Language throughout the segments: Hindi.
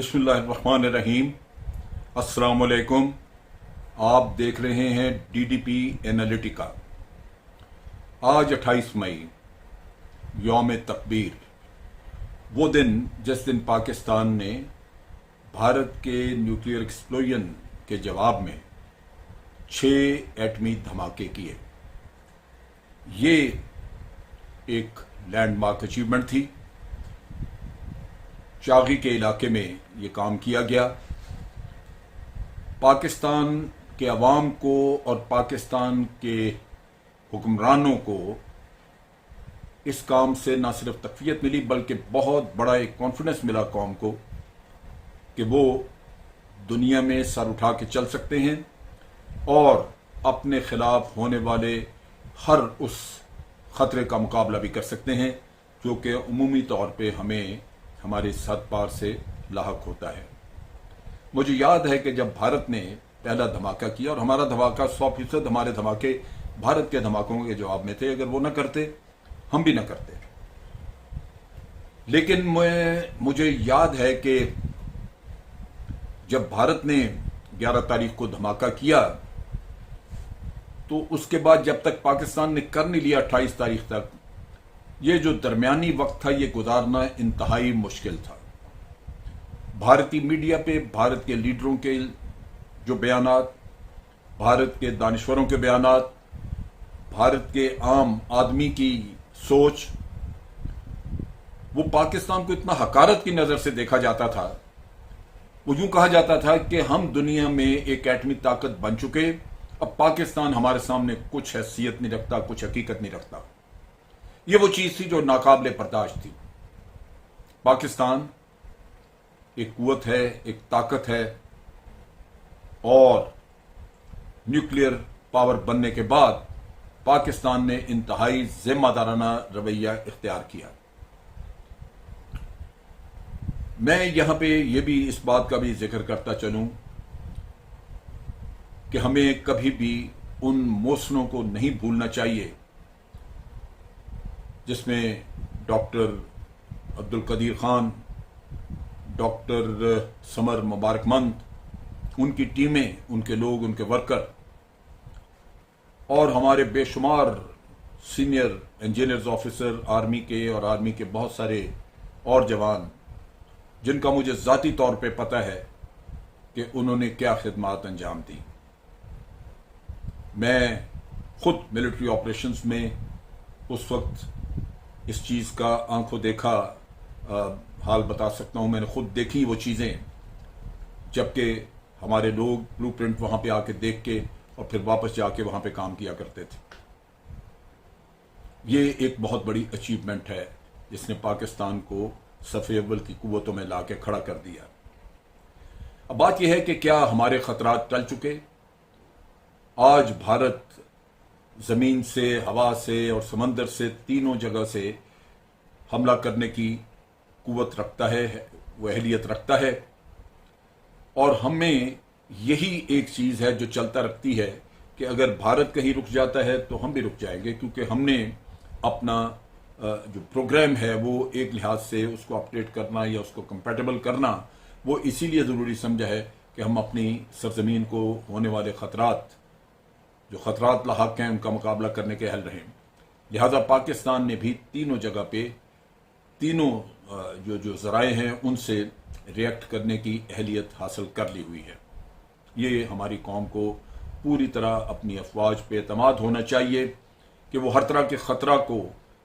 बिस्मिल्लाहिर्रहमानिर्रहीम। अस्सलाम वालेकुम। आप देख रहे हैं DDP एनालिटिका। आज 28 मई यौम तकबीर, वो दिन जिस दिन पाकिस्तान ने भारत के न्यूक्लियर एक्सप्लोजन के जवाब में 6 एटमी धमाके किए। ये एक लैंडमार्क अचीवमेंट थी। चागी के इलाके में ये काम किया गया। पाकिस्तान के अवाम को और पाकिस्तान के हुक्मरानों को इस काम से न सिर्फ तक़वियत मिली बल्कि बहुत बड़ा एक कॉन्फिडेंस मिला कौम को कि वो दुनिया में सर उठा के चल सकते हैं और अपने खिलाफ होने वाले हर उस खतरे का मुकाबला भी कर सकते हैं जो कि उमूमी तौर पे हमें हमारे सर पार से लाहक होता है। मुझे याद है कि जब भारत ने पहला धमाका किया, और हमारा धमाका 100% हमारे धमाके भारत के धमाकों के जवाब में थे, अगर वो न करते हम भी न करते। लेकिन मुझे याद है कि जब भारत ने 11 तारीख को धमाका किया तो उसके बाद जब तक पाकिस्तान ने कर नहीं लिया 28 तारीख तक, ये जो दरमियानी वक्त था ये गुजारना इंतहाई मुश्किल था। भारतीय मीडिया पे भारत के लीडरों के जो बयानात, भारत के दानिश्वरों के बयानात, भारत के आम आदमी की सोच, वो पाकिस्तान को इतना हकारत की नजर से देखा जाता था। वो यूं कहा जाता था कि हम दुनिया में एक एटमी ताकत बन चुके, अब पाकिस्तान हमारे सामने कुछ हैसियत नहीं रखता, कुछ हकीकत नहीं रखता। ये वो चीज थी जो नाकाबिले बर्दाश्त थी। पाकिस्तान एक कुव्वत है, एक ताकत है, और न्यूक्लियर पावर बनने के बाद पाकिस्तान ने इंतहाई जिम्मेदाराना रवैया इख्तियार किया। मैं यहां पे ये भी इस बात का भी जिक्र करता चलूं कि हमें कभी भी उन मोसनों को नहीं भूलना चाहिए जिसमें डॉक्टर अब्दुल कदीर खान, डॉक्टर समर मुबारकमंद, उनकी टीमें, उनके लोग, उनके वर्कर और हमारे बेशुमार सीनियर इंजीनियर्स ऑफिसर आर्मी के और आर्मी के बहुत सारे और जवान, जिनका मुझे ज़ाती तौर पे पता है कि उन्होंने क्या खिदमात अंजाम दी। मैं खुद मिलिट्री ऑपरेशंस में उस वक्त इस चीज़ का आंखों देखा हाल बता सकता हूं। मैंने खुद देखी वो चीज़ें, जबकि हमारे लोग ब्लूप्रिंट वहां पे आके देख के और फिर वापस जाके वहां पे काम किया करते थे। ये एक बहुत बड़ी अचीवमेंट है जिसने पाकिस्तान को सफ़े अव्वल की कुव्वतों में ला के खड़ा कर दिया। अब बात यह है कि क्या हमारे खतरात टल चुके? आज भारत जमीन से, हवा से और समंदर से, तीनों जगह से हमला करने की कुव्वत रखता है, वो अहलियत रखता है, और हमें यही एक चीज है जो चलता रखती है कि अगर भारत कहीं रुक जाता है तो हम भी रुक जाएंगे, क्योंकि हमने अपना जो प्रोग्राम है वो एक लिहाज से उसको अपडेट करना या उसको कंपैटिबल करना वो इसीलिए ज़रूरी समझा है कि हम अपनी सरजमीन को होने वाले ख़तरात, जो ख़तरात लाहक हैं, उनका मुकाबला करने के अहल रहें। लिहाजा पाकिस्तान ने भी तीनों जगह पे, तीनों जो ज़राए हैं उनसे रिएक्ट करने की अहलियत हासिल कर ली हुई है। ये हमारी कौम को पूरी तरह अपनी अफवाज पे एतमाद होना चाहिए कि वो हर तरह के ख़तरा को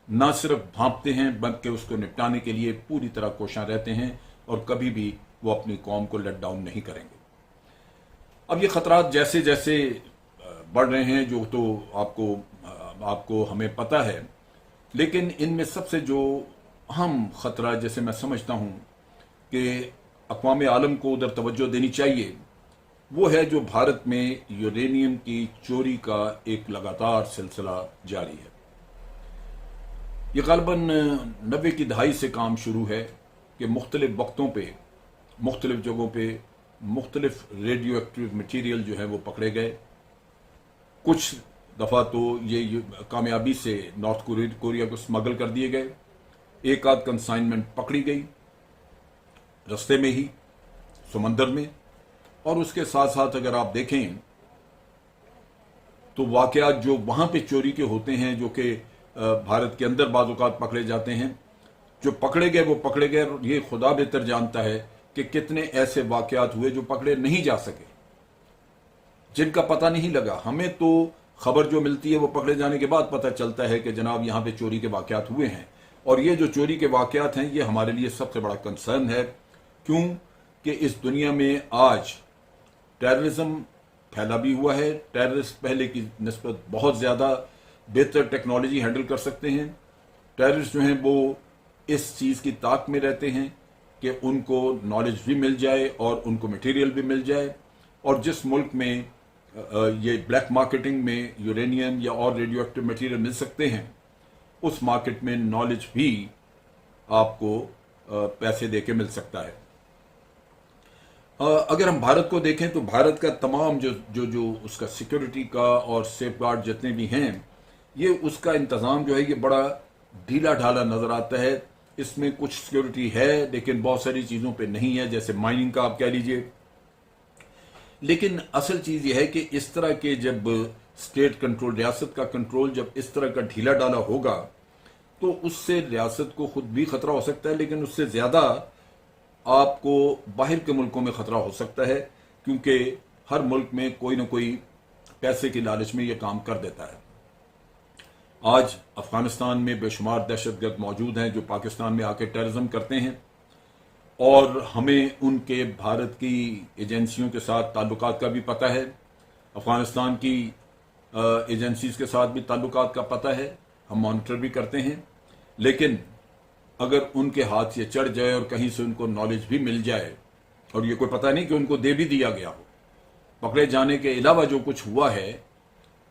न सिर्फ भांपते हैं बल्कि उसको निपटाने के लिए पूरी तरह कोशां रहते हैं और कभी भी वो अपनी कौम को लेट डाउन नहीं करेंगे। अब ये ख़तरात जैसे जैसे बढ़ रहे हैं, जो तो आपको हमें पता है, लेकिन इनमें सबसे जो अहम ख़तरा जैसे मैं समझता हूँ कि अक़वाम आलम को उधर तवज्जो देनी चाहिए, वो है जो भारत में यूरेनियम की चोरी का एक लगातार सिलसिला जारी है। ये ग़ालिबन 90 की दहाई से काम शुरू है कि मुख्तलिफ वक्तों पे, मुख्तलिफ जगहों पे मुख्तलिफ रेडियो एक्टिव मटीरियल जो है वो पकड़े गए। कुछ दफ़ा तो ये कामयाबी से नॉर्थ कोरिया को स्मगल कर दिए गए, एक आध कंसाइनमेंट पकड़ी गई रास्ते में ही, समंदर में। और उसके साथ साथ अगर आप देखें तो वाकयात जो वहां पे चोरी के होते हैं, जो कि भारत के अंदर बाज़ औक़ात पकड़े जाते हैं, जो पकड़े गए वो पकड़े गए। ये खुदा बेहतर जानता है कि कितने ऐसे वाकयात हुए जो पकड़े नहीं जा सके, जिनका पता नहीं लगा। हमें तो खबर जो मिलती है वो पकड़े जाने के बाद पता चलता है कि जनाब यहाँ पे चोरी के वाकयात हुए हैं। और ये जो चोरी के वाकयात हैं ये हमारे लिए सबसे बड़ा कंसर्न है। क्यों कि इस दुनिया में आज टेररिज्म फैला भी हुआ है। टेररिस्ट पहले की निस्बत बहुत ज़्यादा बेहतर टेक्नोलॉजी हैंडल कर सकते हैं। टेररिस्ट जो हैं वो इस चीज़ की ताक में रहते हैं कि उनको नॉलेज भी मिल जाए और उनको मटेरियल भी मिल जाए। और जिस मुल्क में ये ब्लैक मार्केटिंग में यूरेनियम या और रेडियो एक्टिव मटेरियल मिल सकते हैं, उस मार्केट में नॉलेज भी आपको पैसे देके मिल सकता है। अगर हम भारत को देखें तो भारत का तमाम जो उसका सिक्योरिटी का और सेफ गार्ड जितने भी हैं, ये उसका इंतज़ाम जो है ये बड़ा ढीला ढाला नज़र आता है। इसमें कुछ सिक्योरिटी है लेकिन बहुत सारी चीज़ों पे नहीं है, जैसे माइनिंग का आप कह लीजिए। लेकिन असल चीज़ ये है कि इस तरह के जब स्टेट कंट्रोल, रियासत का कंट्रोल जब इस तरह का ढीला डाला होगा तो उससे रियासत को खुद भी खतरा हो सकता है, लेकिन उससे ज़्यादा आपको बाहर के मुल्कों में खतरा हो सकता है, क्योंकि हर मुल्क में कोई ना कोई पैसे की लालच में यह काम कर देता है। आज अफगानिस्तान में बेशुमार दहशतगर्द मौजूद हैं जो पाकिस्तान में आके टेररिज्म करते हैं, और हमें उनके भारत की एजेंसियों के साथ ताल्लुकात का भी पता है, अफगानिस्तान की एजेंसीज के साथ भी ताल्लुकात का पता है, हम मॉनिटर भी करते हैं। लेकिन अगर उनके हाथ से चढ़ जाए और कहीं से उनको नॉलेज भी मिल जाए, और ये कोई पता नहीं कि उनको दे भी दिया गया हो, पकड़े जाने के अलावा जो कुछ हुआ है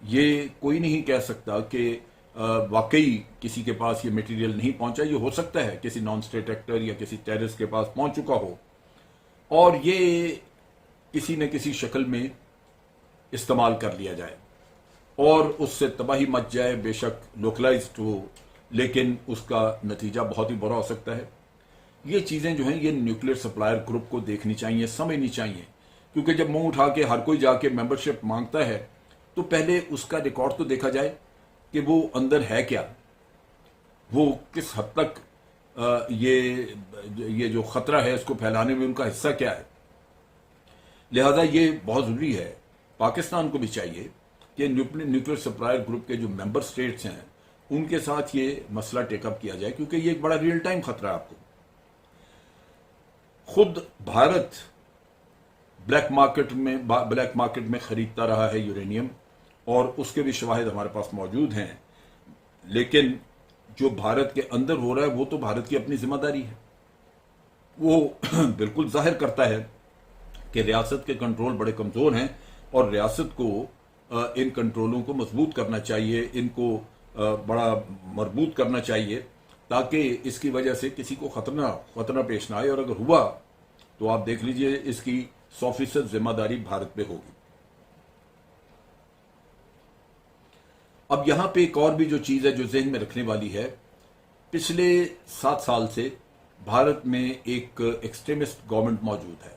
ये कोई नहीं कह सकता कि वाकई किसी के पास ये मटेरियल नहीं पहुंचा। ये हो सकता है किसी नॉन स्टेट एक्टर या किसी टेररिस्ट के पास पहुंच चुका हो और ये किसी न किसी शक्ल में इस्तेमाल कर लिया जाए और उससे तबाही मच जाए। बेशक लोकलाइज्ड हो, लेकिन उसका नतीजा बहुत ही बुरा हो सकता है। ये चीज़ें जो हैं ये न्यूक्लियर सप्लायर ग्रुप को देखनी चाहिए, समझनी चाहिए, क्योंकि जब मुंह उठा के हर कोई जाके मेंबरशिप मांगता है तो पहले उसका रिकॉर्ड तो देखा जाए कि वो अंदर है क्या, वो किस हद तक ये जो खतरा है इसको फैलाने में उनका हिस्सा क्या है। लिहाजा ये बहुत ज़रूरी है, पाकिस्तान को भी चाहिए कि न्यूक्लियर सप्लायर ग्रुप के जो मेंबर स्टेट्स हैं उनके साथ ये मसला टेकअप किया जाए, क्योंकि ये एक बड़ा रियल टाइम खतरा है आपको। खुद भारत ब्लैक मार्केट में खरीदता रहा है यूरेनियम, और उसके भी शवाहिद हमारे पास मौजूद हैं। लेकिन जो भारत के अंदर हो रहा है वो तो भारत की अपनी जिम्मेदारी है। वो बिल्कुल जाहिर करता है कि रियासत के कंट्रोल बड़े कमज़ोर हैं और रियासत को इन कंट्रोलों को मजबूत करना चाहिए, इनको बड़ा मजबूत करना चाहिए, ताकि इसकी वजह से किसी को खतरा पेश ना आए। और अगर हुआ तो आप देख लीजिए इसकी 100% जिम्मेदारी भारत पे होगी। अब यहां पे एक और भी जो चीज़ है जो जहन में रखने वाली है, पिछले 7 साल से भारत में एक एक्सट्रीमिस्ट गवर्नमेंट मौजूद है।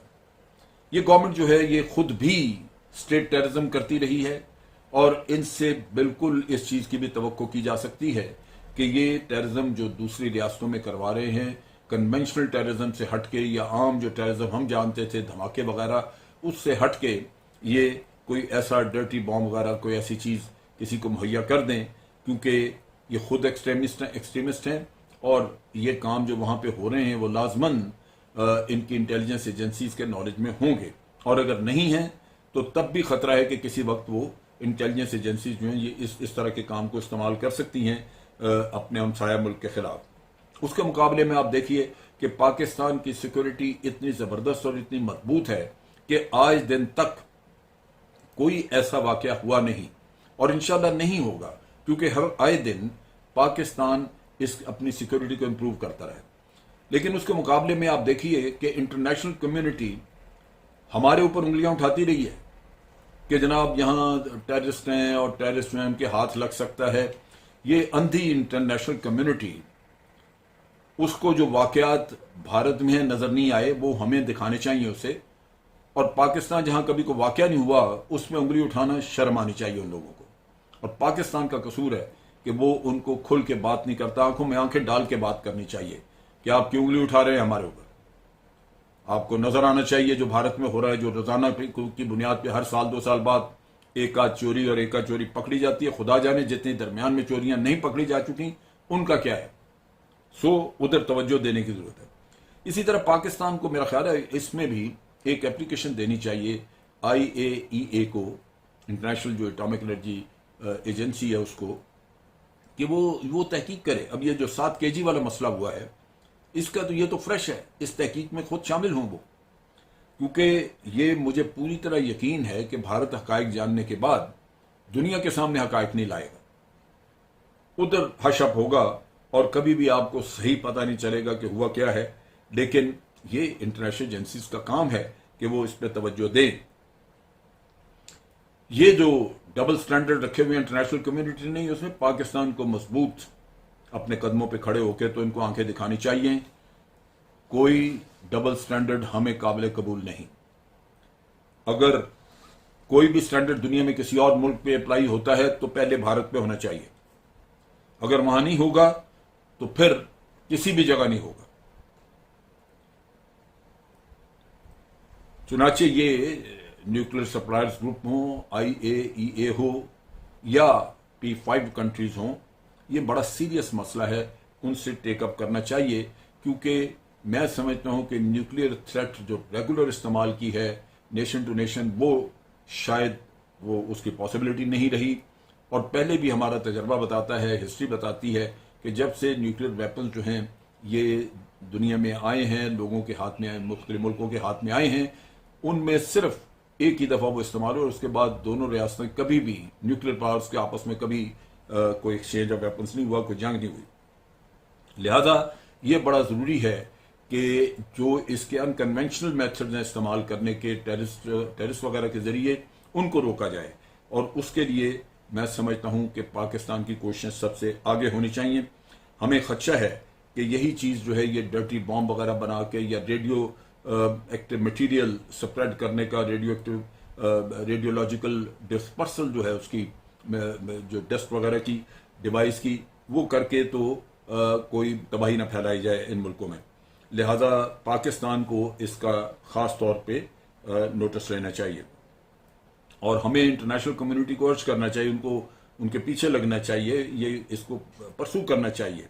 ये गवर्नमेंट जो है ये खुद भी स्टेट टेररिज्म करती रही है, और इनसे बिल्कुल इस चीज़ की भी तवक्को की जा सकती है कि ये टेररिज्म जो दूसरी रियासतों में करवा रहे हैं, कन्वेंशनल टेररिज्म से हटके या आम जो टेररिज्म हम जानते थे, धमाके वगैरह, उससे हटके ये कोई ऐसा डर्टी बॉम्ब वगैरह कोई ऐसी चीज़ किसी को मुहैया कर दें, क्योंकि ये खुद एक्सट्रीमिस्ट हैं और ये काम जो वहाँ पे हो रहे हैं वो लाजमन इनकी इंटेलिजेंस एजेंसीज के नॉलेज में होंगे, और अगर नहीं हैं तो तब भी खतरा है कि किसी वक्त वो इंटेलिजेंस एजेंसीज जो हैं ये इस तरह के काम को इस्तेमाल कर सकती हैं अपने हमसाया मुल्क के खिलाफ। उसके मुकाबले में आप देखिए कि पाकिस्तान की सिक्योरिटी इतनी ज़बरदस्त और इतनी मजबूत है कि आज दिन तक कोई ऐसा वाक़या हुआ नहीं, और इंशाल्लाह नहीं होगा, क्योंकि हर आए दिन पाकिस्तान इस अपनी सिक्योरिटी को इम्प्रूव करता रहे। लेकिन उसके मुकाबले में आप देखिए कि इंटरनेशनल कम्युनिटी हमारे ऊपर उंगलियां उठाती रही है कि जनाब यहाँ टेररिस्ट हैं और टेररिस्ट में उनके हाथ लग सकता है। ये अंधी इंटरनेशनल कम्युनिटी, उसको जो वाकयात भारत में नज़र नहीं आए वो हमें दिखाने चाहिए उसे, और पाकिस्तान जहां कभी को वाकया नहीं हुआ उसमें उंगली उठाना शर्म आनी चाहिए उन लोगों को। और पाकिस्तान का कसूर है कि वो उनको खुल के बात नहीं करता, आंखों में आंखें डाल के बात करनी चाहिए कि आप क्यों उंगली उठा रहे हैं हमारे ऊपर। आपको नजर आना चाहिए जो भारत में हो रहा है, जो रोजाना की बुनियाद पर हर साल 2 साल बाद एक आध चोरी और एक आध चोरी पकड़ी जाती है। खुदा जाने जितनी दरमियान में चोरियां नहीं पकड़ी जा चुकी उनका क्या है। सो उधर तवज्जो देने की जरूरत है। इसी तरह पाकिस्तान को मेरा ख्याल है इसमें भी एक एप्लीकेशन देनी चाहिए IAEA को, इंटरनेशनल जो एटॉमिक एनर्जी एजेंसी है उसको, कि वो तहकीक करे। अब ये जो 7 kg वाला मसला हुआ है इसका तो ये तो फ्रेश है, इस तहकीक में खुद शामिल हों वो, क्योंकि ये मुझे पूरी तरह यकीन है कि भारत हकायक जानने के बाद दुनिया के सामने हकायक नहीं लाएगा, उधर हशअप होगा और कभी भी आपको सही पता नहीं चलेगा कि हुआ क्या है। लेकिन ये इंटरनेशनल एजेंसीज का काम है कि वो इस पर तवज्जो दें। ये जो डबल स्टैंडर्ड रखे हुए इंटरनेशनल कम्युनिटी ने, उसमें पाकिस्तान को मजबूत अपने कदमों पे खड़े होकर तो इनको आंखें दिखानी चाहिए। कोई डबल स्टैंडर्ड हमें काबिल कबूल नहीं। अगर कोई भी स्टैंडर्ड दुनिया में किसी और मुल्क पे अप्लाई होता है तो पहले भारत पे होना चाहिए। अगर वहां नहीं होगा तो फिर किसी भी जगह नहीं होगा। चुनाचे ये न्यूक्लियर सप्लायर्स ग्रुप हो, IAEA हो या P5 कंट्रीज हो, ये बड़ा सीरियस मसला है, उनसे टेकअप करना चाहिए। क्योंकि मैं समझता हूं कि न्यूक्लियर थ्रेट जो रेगुलर इस्तेमाल की है नेशन टू नेशन, वो शायद वो उसकी पॉसिबिलिटी नहीं रही। और पहले भी हमारा तजर्बा बताता है, हिस्ट्री बताती है कि जब से न्यूक्लियर वेपन्स जो हैं ये दुनिया में आए हैं, लोगों के हाथ में आए, मुख्तलिफ मुल्कों के हाथ में आए हैं, उनमें सिर्फ एक ही दफा वो इस्तेमाल हुआ और उसके बाद दोनों रियासतें कभी भी न्यूक्लियर पावर्स के आपस में कभी कोई एक्सचेंज ऑफ वेपन्स नहीं हुआ, कोई जंग नहीं हुई। लिहाजा ये बड़ा जरूरी है कि जो इसके अनकन्वेंशनल मेथड्स हैं इस्तेमाल करने के, टेररिस्ट वगैरह के जरिए, उनको रोका जाए। और उसके लिए मैं समझता हूं कि पाकिस्तान की कोशिशें सबसे आगे होनी चाहिए। हमें खदशा है कि यही चीज जो है ये डर्टी बॉम्ब वगैरह बना के या रेडियो एक्टिव मटेरियल स्प्रेड करने का, रेडियोलॉजिकल डिस्पर्सल जो है उसकी जो डस्ट वगैरह की डिवाइस की, वो करके तो कोई तबाही ना फैलाई जाए इन मुल्कों में। लिहाजा पाकिस्तान को इसका खास तौर पे नोटिस लेना चाहिए और हमें इंटरनेशनल कम्युनिटी को अर्ज करना चाहिए, उनको उनके पीछे लगना चाहिए, ये इसको परसू करना चाहिए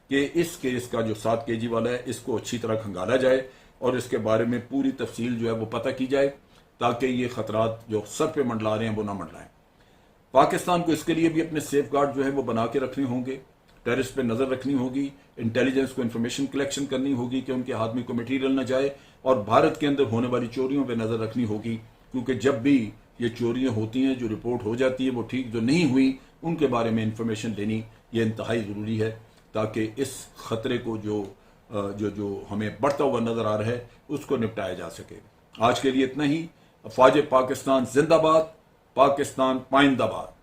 कि इस केस का जो 7 kg वाला है इसको अच्छी तरह खंगाला जाए और इसके बारे में पूरी तफसील जो है वो पता की जाए, ताकि ये खतरात जो सर पे मंडला रहे हैं वो ना मंडलाएं। पाकिस्तान को इसके लिए भी अपने सेफ गार्ड जो है वो बना के रखने होंगे, टेररिस्ट पे नजर रखनी होगी, इंटेलिजेंस को इंफॉर्मेशन कलेक्शन करनी होगी कि उनके हाथ में कोई मटीरियल न जाए, और भारत के अंदर होने वाली चोरियों पे नजर रखनी होगी, क्योंकि जब भी ये चोरियां होती हैं जो रिपोर्ट हो जाती है वो ठीक जो नहीं हुई उनके बारे में इंफॉर्मेशन लेनी ये इंतहाई जरूरी है, ताकि इस खतरे को जो हमें बढ़ता हुआ नजर आ रहा है उसको निपटाया जा सके। आज के लिए इतना ही। अफवाज पाकिस्तान जिंदाबाद, पाकिस्तान पाइंदाबाद।